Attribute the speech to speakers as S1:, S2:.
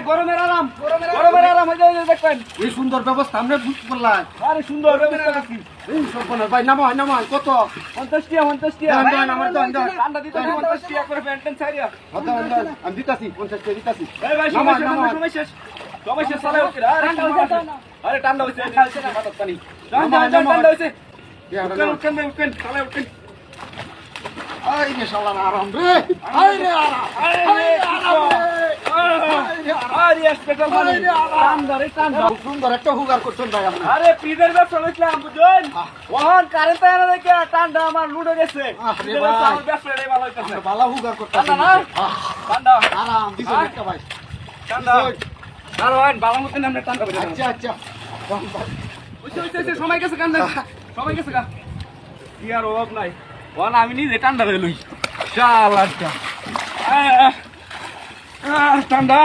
S1: গরমের আরাম দেখবেন এই সুন্দর ব্যবস্থা আমরা করলাম। আরে সুন্দর ব্যবস্থা এই সব ভাই নামাই কত 50 টাকা ঠান্ডা দিতে 50 টাকা করে প্যান্টেন ছাড়িয়া আমি দিতাছি 50 টাকা দিতাছি। এই ভাই সময় শেষ সালে ওকে আরে ঠান্ডা হইছে মাথার পানি ঠান্ডা হইছে উঠেন সালে উঠেন। আই রে শালা আরাম রে আই রে আরাম আরে স্পেশাল পানি ঠান্ডা সুন্দর একটা হুগার করছেন ভাই আপনি। আরে ফ্রিজের ব্যবসা হইছিলাম বুঝুন ওহন কারেন্ট এনে দেখে ঠান্ডা আমার লুটে গেছে। আরে ভাই আমার ব্যবসাটাই ভালো হইতাছে ভালো হুগার করতেছেন ঠান্ডা ঠান্ডা আরাম দিছেন একটা ভাই ঠান্ডা কারণ ভালো মত নামে ঠান্ডা করে। আচ্ছা ওই সময় গেছে কান্দা সময় গেছে গা কি আর অভাব নাই ওন আমি নিজে ঠান্ডা হয়ে লই শালা ঠান্ডা